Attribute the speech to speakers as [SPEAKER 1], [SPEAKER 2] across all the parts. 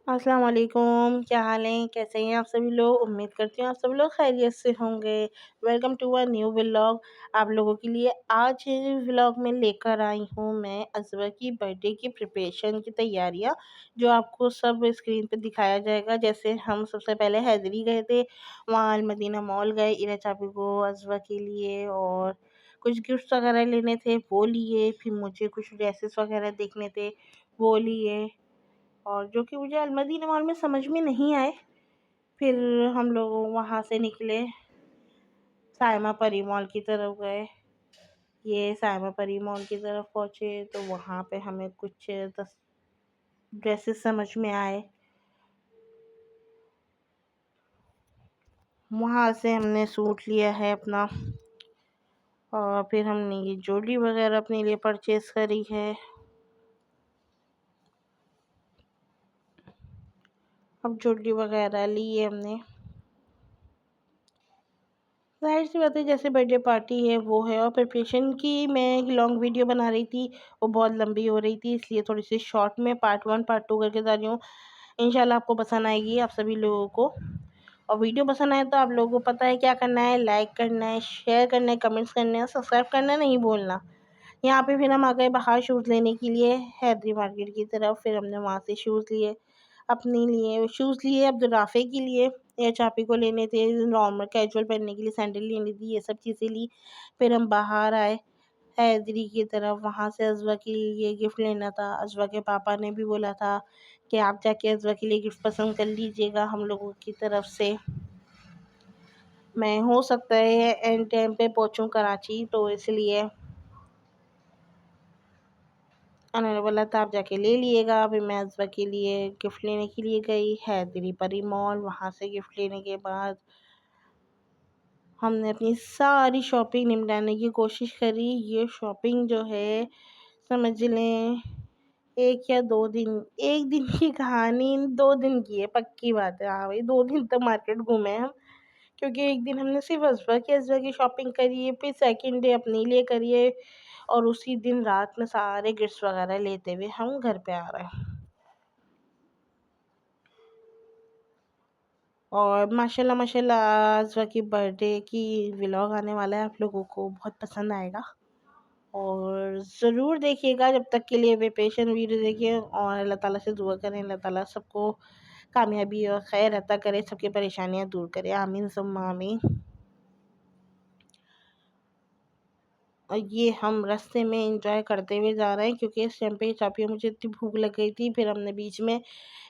[SPEAKER 1] अस्सलाम वालेकुम, क्या हाल है? कैसे हैं आप सभी लोग? उम्मीद करती हूँ आप सभी लोग खैरियत से होंगे। Welcome to a new vlog. आप लोगों के लिए आज व्लॉग में लेकर आई हूँ मैं अज़वा की बर्थडे की प्रिपरेशन की तैयारियाँ, जो आपको सब स्क्रीन पे दिखाया जाएगा। जैसे हम सबसे पहले हैदरी गए थे, वहाँ अलमदीना मॉल गए इरा चाबी को अज़वा के लिए, और कुछ गिफ्ट्स वगैरह लेने थे वो लिए। फिर मुझे कुछ ड्रेसेस वगैरह देखने थे वो लिए, और जो कि मुझे अलमदीना मॉल में समझ में नहीं आए। फिर हम लोग वहाँ से निकले, सायमा परी मॉल की तरफ गए। ये सायमा परी मॉल की तरफ पहुँचे तो वहाँ पे हमें कुछ 10 ड्रेसेस समझ में आए। वहाँ से हमने सूट लिया है अपना, और फिर हमने ये ज्वेलरी वगैरह अपने लिए परचेज़ करी है। अब ज्वेलरी वगैरह ली है हमने। ज़ाहिर सी बात है, जैसे बर्थडे पार्टी है वो है, और प्रिपरेशन की मैं एक लॉन्ग वीडियो बना रही थी, वो बहुत लंबी हो रही थी, इसलिए थोड़ी सी शॉर्ट में पार्ट 1 पार्ट 2 करके जा रही हूँ। इंशाल्लाह आपको पसंद आएगी आप सभी लोगों को। और वीडियो पसंद आए तो आप लोगों को पता है क्या करना है, लाइक करना है, शेयर करना है, कमेंट्स करना है, सब्सक्राइब करना नहीं भूलना। यहाँ पे फिर हम आ गए बाहर शूज़ लेने के लिए हैदरी मार्केट की तरफ। फिर हमने वहाँ से शूज़ लिए, अपने लिए शूज़ लिए, अब्दुल राफ़े के लिए या चापी को लेने थे, नॉर्मल कैजुअल पहनने के लिए सैंडल लेनी थी, ये सब चीज़ें ली। फिर हम बाहर आए हैदरी की तरफ, वहाँ से अज़वा के लिए गिफ्ट लेना था। अज़वा के पापा ने भी बोला था कि आप जाके अज़वा के लिए गिफ्ट पसंद कर लीजिएगा हम लोगों की तरफ से। मैं हो सकता है एंड टाइम पे पहुँचूँ कराची, तो इसलिए उन्होंने बोला था आप जाके ले लिएगा। अभी मैं अज़वा के लिए गिफ्ट लेने के लिए गई हैदरी परी मॉल। वहाँ से गिफ्ट लेने के बाद हमने अपनी सारी शॉपिंग निपटाने की कोशिश करी। ये शॉपिंग जो है, समझ लें 1 या 2 दिन, 1 दिन की कहानी 2 दिन की है, पक्की बात है। हाँ भाई, 2 दिन तक मार्केट घूमे हम, क्योंकि एक दिन हमने सिर्फ अज़वा की शॉपिंग करी है, फिर सेकंड डे अपने लिए करी है, और उसी दिन रात में सारे गिफ्ट्स वगैरह लेते हुए हम घर पे आ रहे हैं। और माशाल्लाह माशाल्लाह अज़वा की बर्थडे की व्लॉग आने वाला है, आप लोगों को बहुत पसंद आएगा, और ज़रूर देखिएगा। जब तक के लिए प्रिपरेशन वीडियो देखिए, और अल्लाह ताला से दुआ करें अल्लाह ताला सबको कामयाबी और खैर अता करे, सबकी परेशानियां दूर करे, आमीन सुम्मा आमीन। और ये हम रास्ते में इंजॉय करते हुए जा रहे हैं, क्योंकि इस टाइम पे चापियों मुझे इतनी भूख लग गई थी। फिर हमने बीच में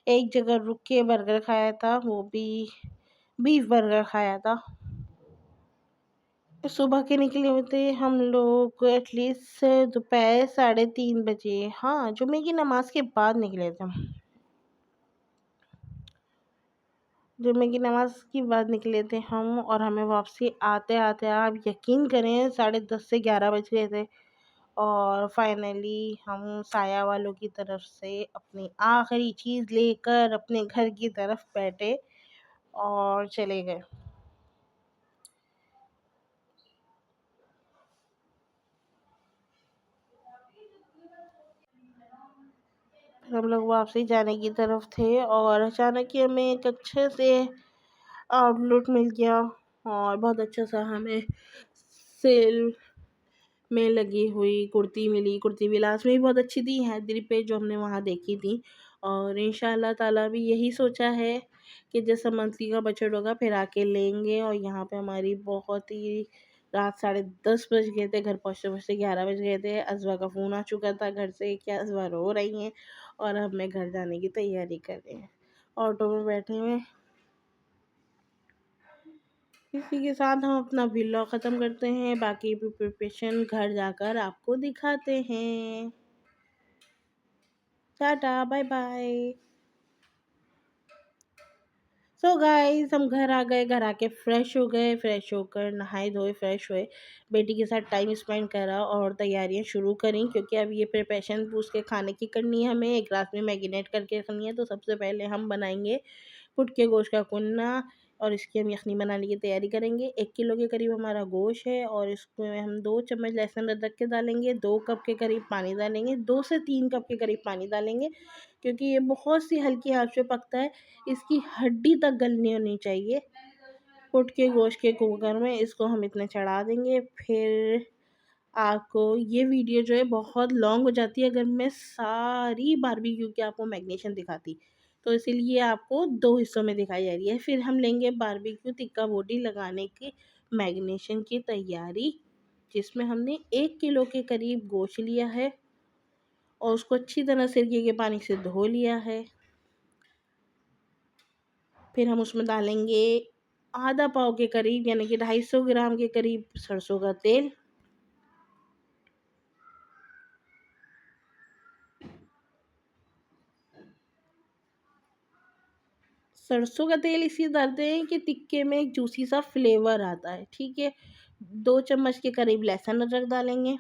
[SPEAKER 1] एक जगह रुक के बर्गर खाया था, वो भी बीफ बर्गर खाया था। सुबह के निकले हुए थे हम लोग एटलीस्ट दोपहर 3:30 बजे, हाँ जुमे की नमाज के बाद निकले थे हम। जुमे की नमाज के बाद निकले थे हम, और हमें वापसी आते आते आप यकीन करें 10:30 से 11 बज गए थे। और फाइनली हम साया वालों की तरफ से अपनी आखिरी चीज़ लेकर अपने घर की तरफ बैठे और चले गए। फिर हम लोग वापसी जाने की तरफ थे, और अचानक ही हमें एक अच्छे से आउटलेट मिल गया, और बहुत अच्छा सा हमें सेल में लगी हुई कुर्ती मिली। कुर्ती भी लास्ट में भी बहुत अच्छी थी हैदरी पे, जो हमने वहाँ देखी थी। और इंशाल्लाह ताला भी यही सोचा है कि जैसा मंथली का बजट होगा फिर आके लेंगे। और यहाँ पे हमारी बहुत ही रात 10:30 बज गए थे, घर पहुँचते पहुँचते 11 बज गए थे। अज़वा का फ़ोन आ चुका था घर से कि अज़वा रो रही हैं, और अब मैं घर जाने की तैयारी कर रहे हैं, ऑटो में बैठे हुए। इसी के साथ हम अपना व्लॉग ख़त्म करते हैं, बाकी प्रिपरेशन घर जाकर आपको दिखाते हैं। Tata bye bye. So guys, हम घर आ गए, घर आके फ्रेश हो गए, फ्रेश होकर नहाए धोए फ्रेश हुए, बेटी के साथ टाइम स्पेंड करा और तैयारियां शुरू करी, क्योंकि अब ये प्रिपरेशन उसके खाने की करनी है। हमें एक ग्लास में मैगिनेट करके रखनी है। तो सबसे पहले हम बनाएंगे पुट के गोश्त का कुन्ना, और इसकी हम यखनी बनाने की तैयारी करेंगे। 1 किलो के करीब हमारा गोश्त है और इसमें हम 2 चम्मच लहसुन अदरक के डालेंगे, 2 कप के करीब पानी डालेंगे, 2 से 3 कप के करीब पानी डालेंगे, क्योंकि ये बहुत सी हल्की आँच पे पकता है। इसकी हड्डी तक गलनी होनी चाहिए। उठ के गोश्त के कुकर में इसको हम इतने चढ़ा देंगे। फिर आपको ये वीडियो जो है बहुत लॉन्ग हो जाती है अगर मैं सारी बारबेक्यू की आपको मैग्नेशन दिखाती, तो इसीलिए आपको 2 हिस्सों में दिखाई जा रही है। फिर हम लेंगे बारबेक्यू टिक्का बोटी लगाने की मैग्नेशन की तैयारी, जिसमें हमने 1 किलो के करीब गोश्त लिया है और उसको अच्छी तरह सिरके के पानी से धो लिया है। फिर हम उसमें डालेंगे आधा पाव के करीब यानी कि 250 ग्राम के करीब सरसों का तेल। सरसों का तेल इसलिए डालते हैं कि टिक्के में एक जूसी सा फ्लेवर आता है, ठीक है। 2 चम्मच के करीब लहसुन अदरक डालेंगे।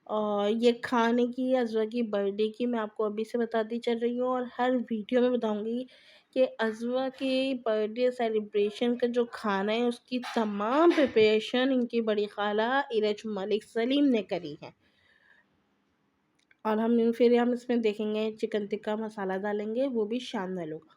[SPEAKER 1] और ये खाने की अज़वा की बर्थडे की मैं आपको अभी से बताती चल रही हूँ और हर वीडियो में बताऊँगी कि अज़वा के बर्थडे सेलिब्रेशन का जो खाना है उसकी तमाम प्रिपरेशन इनकी बड़ी खाला इरज मलिक सलीम ने करी है। और हम इसमें देखेंगे चिकन टिक्का मसाला डालेंगे, वो भी शानदार होगा।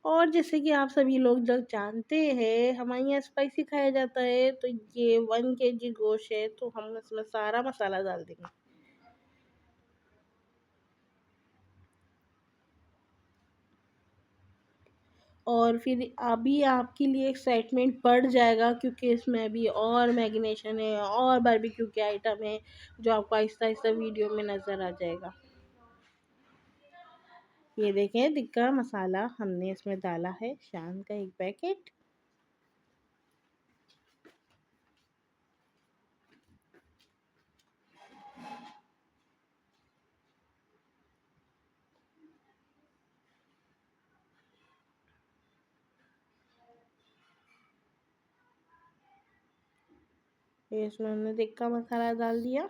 [SPEAKER 1] और जैसे कि आप सभी लोग जब जानते हैं हमारे यहाँ स्पाइसी खाया जाता है, तो ये 1 केजी गोश्त है तो हम इसमें सारा मसाला डाल देंगे। और फिर अभी आपके लिए एक्साइटमेंट बढ़ जाएगा क्योंकि इसमें अभी और मैरिनेशन है और बारबेक्यू के आइटम है जो आपको आहिस्ता आहिस्ता वीडियो में नज़र आ जाएगा। ये देखें टिक्का मसाला हमने इसमें डाला है शान का 1 पैकेट। ये इसमें हमने टिक्का मसाला डाल दिया।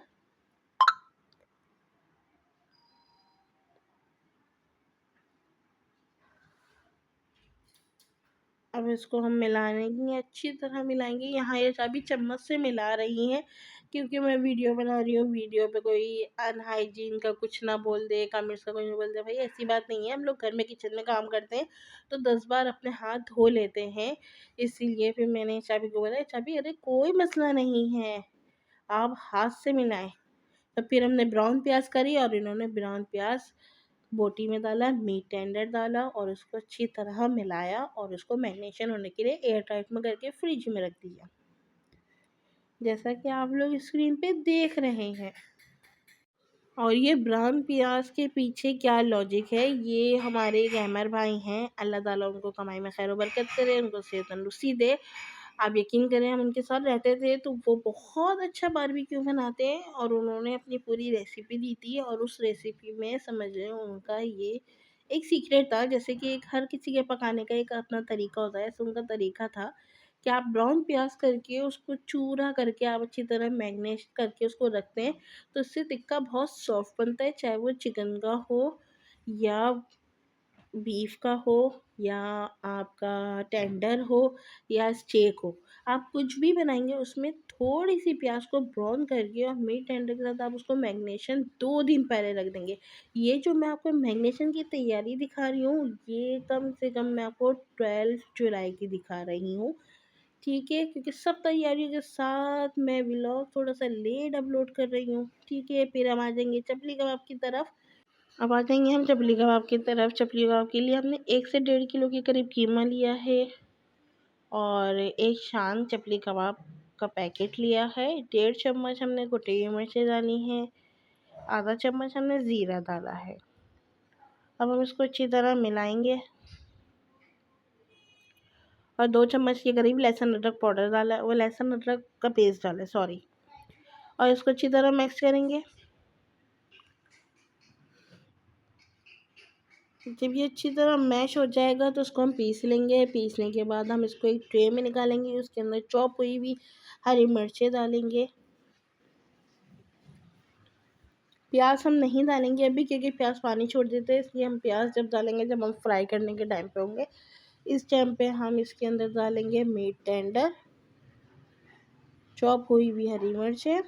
[SPEAKER 1] अब इसको हम मिलाएंगे, अच्छी तरह मिलाएंगे। यहाँ ये सभी चम्मच से मिला रही हैं क्योंकि मैं वीडियो बना रही हूँ। वीडियो पे कोई अनहाइजीन का कुछ ना बोल दे, कमेंट्स का कुछ ना बोल दे, भाई ऐसी बात नहीं है। हम लोग घर में किचन में काम करते हैं तो 10 बार अपने हाथ धो लेते हैं। इसीलिए फिर मैंने चाबी को बोला, चाबी अरे कोई मसला नहीं है, आप हाथ से मिलाएं। तो फिर हमने ब्राउन प्याज करी और इन्होंने ब्राउन प्याज बोटी में डाला, मीट टेंडर डाला और उसको अच्छी तरह मिलाया और उसको मैरिनेशन होने के लिए एयर टाइट में करके फ्रिज में रख दिया, जैसा कि आप लोग स्क्रीन पे देख रहे हैं। और ये ब्राउन प्याज के पीछे क्या लॉजिक है, ये हमारे एक अहमर भाई हैं, अल्लाह ताला उनको कमाई में खैर बरकत करे, उनको सेहत तंदुरुस्ती दे। आप यकीन करें हम उनके साथ रहते थे तो वो बहुत अच्छा बारबेक्यू बनाते हैं और उन्होंने अपनी पूरी रेसिपी दी थी और उस रेसिपी में समझ रहे हो उनका ये एक सीक्रेट था। जैसे कि एक हर किसी के पकाने का एक अपना तरीका होता है, ऐसे उनका तरीका था कि आप ब्राउन प्याज करके उसको चूरा करके आप अच्छी तरह मैरिनेट करके उसको रखते हैं, तो इससे टिक्का बहुत सॉफ्ट बनता है, चाहे वो चिकन का हो या बीफ का हो या आपका टेंडर हो या स्टेक हो। आप कुछ भी बनाएंगे उसमें थोड़ी सी प्याज को ब्राउन करके और मीट टेंडर के साथ आप उसको मैरिनेशन 2 दिन पहले रख देंगे। ये जो मैं आपको मैरिनेशन की तैयारी दिखा रही हूँ ये कम से कम मैं आपको 12 जुलाई की दिखा रही हूँ, ठीक है, क्योंकि सब तैयारियों के साथ मैं व्लॉग थोड़ा सा लेट अपलोड कर रही हूँ, ठीक है। फिर हम आ जाएंगे चपली कबाब की तरफ। अब आ जाएंगे हम चपली कबाब की तरफ। चपली कबाब के लिए हमने 1 से 1.5 किलो के करीब कीमा लिया है और एक शान चपली कबाब का पैकेट लिया है। 1.5 चम्मच हमने कुटी हुई मिर्चें डाली हैं, आधा चम्मच हमने ज़ीरा डाला है। अब हम इसको अच्छी तरह मिलाएंगे और 2 चम्मच के करीब लहसुन अदरक पाउडर डाला, वो लहसुन अदरक का पेस्ट डाला सॉरी, और इसको अच्छी तरह मिक्स करेंगे। जब ये अच्छी तरह मैश हो जाएगा तो उसको हम पीस लेंगे। पीसने के बाद हम इसको एक ट्रे में निकालेंगे, उसके अंदर चॉप हुई हुई हरी मिर्चें डालेंगे प्याज हम नहीं डालेंगे अभी, क्योंकि प्याज पानी छोड़ देते हैं, इसलिए हम प्याज जब डालेंगे जब हम फ्राई करने के टाइम पे होंगे। इस टाइम पे हम इसके अंदर डालेंगे मीट टेंडर, चॉप हुई हुई हरी मिर्चें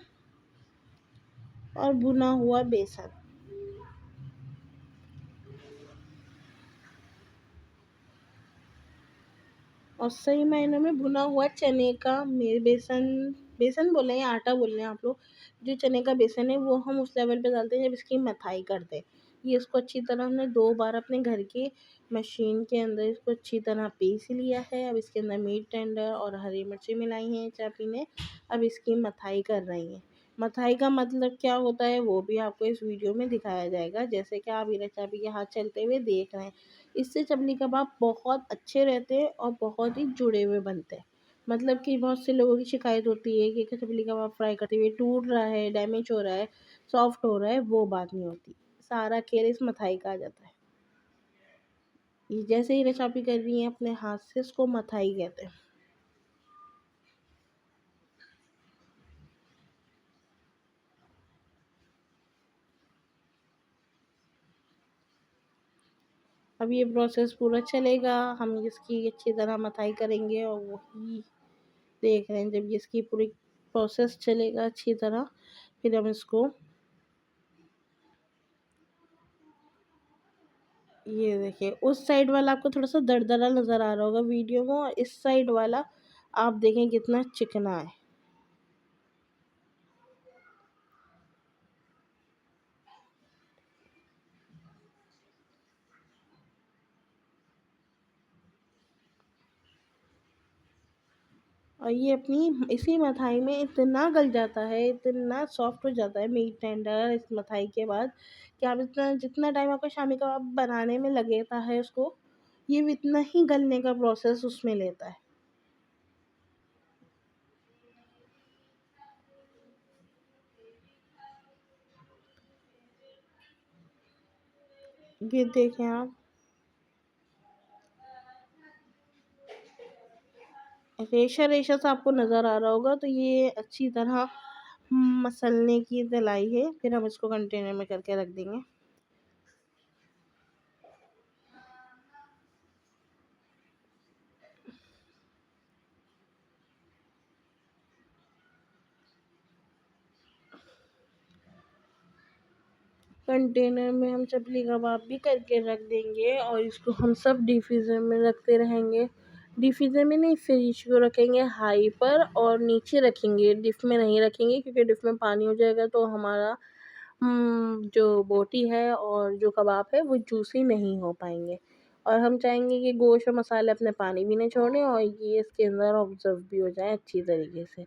[SPEAKER 1] और भुना हुआ बेसन। और सही मायनों में भुना हुआ चने का बेसन, बेसन बोले या आटा बोल रहे हैं आप लोग, जो चने का बेसन है वो हम उस लेवल पे डालते हैं जब इसकी मथाई करते हैं। ये इसको अच्छी तरह हमने 2 बार अपने घर की मशीन के अंदर इसको अच्छी तरह पीस लिया है। अब इसके अंदर मीट टेंडर और हरी मिर्ची मिलाई हैं चापी ने। अब इसकी मथाई कर रही हैं। मथाई का मतलब क्या होता है वो भी आपको इस वीडियो में दिखाया जाएगा, जैसे कि आप हीरा चापी के हाथ चलते हुए देख रहे हैं। इससे चपली कबाब बहुत अच्छे रहते हैं और बहुत ही जुड़े हुए बनते हैं। मतलब कि बहुत से लोगों की शिकायत होती है कि चपली कबाब फ्राई करते हुए टूट रहा है, डैमेज हो रहा है, सॉफ्ट हो रहा है, वो बात नहीं होती। सारा खेल इस मथाई का आ जाता है। ये जैसे ही रचापी कर रही है अपने हाथ से, इसको मथाई कहते हैं। अब ये प्रोसेस पूरा चलेगा, हम इसकी अच्छी तरह मथाई करेंगे और वही देख रहे हैं जब ये इसकी पूरी प्रोसेस चलेगा अच्छी तरह, फिर हम इसको, ये देखिए उस साइड वाला आपको थोड़ा सा दरदरा नज़र आ रहा होगा वीडियो में, और इस साइड वाला आप देखें कितना चिकना है। और ये अपनी इसी मिठाई में इतना गल जाता है, इतना सॉफ्ट हो जाता है मीट टेंडर इस मिठाई के बाद, कि आप इतना जितना टाइम आपको शामी कबाब बनाने में लगेता है उसको, ये भी इतना ही गलने का प्रोसेस उसमें लेता है। ये देखें आप, रेशा रेशा सा आपको नज़र आ रहा होगा, तो ये अच्छी तरह मसलने की दलाई है। फिर हम इसको कंटेनर में करके रख देंगे। कंटेनर में हम चपली कबाब भी करके रख देंगे और इसको हम सब डिफ्यूज़र में रखते रहेंगे। डिफ्यूज़र में नहीं, फ्रिज को रखेंगे हाई पर और नीचे रखेंगे, डिप में नहीं रखेंगे, क्योंकि डिप में पानी हो जाएगा तो हमारा जो बोटी है और जो कबाब है वो जूसी नहीं हो पाएंगे। और हम चाहेंगे कि गोश्त और मसाले अपने पानी भी नहीं छोड़ें और ये इसके अंदर ऑब्जर्व भी हो जाए अच्छी तरीके से।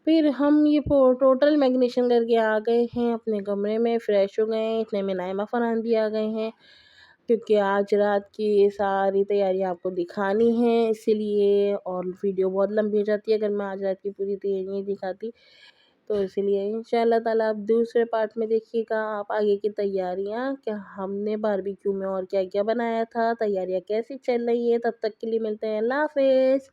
[SPEAKER 1] फिर हम ये टोटल मैग्नेशन करके आ गए हैं अपने कमरे में, फ़्रेश हो गए हैं। इतने में नाइमा फ़रहान भी आ गए हैं, क्योंकि आज रात की सारी तैयारियां आपको दिखानी है इसीलिए, और वीडियो बहुत लंबी हो जाती है अगर मैं आज रात की पूरी तैयारी नहीं दिखाती, तो इसीलिए इंशाल्लाह ताला आप दूसरे पार्ट में देखिएगा आप आगे की तैयारियां, क्या हमने बारबेक्यू में और क्या क्या बनाया था, तैयारियां कैसी चल रही है। तब तक के लिए मिलते हैं, अल्लाह हाफिज़।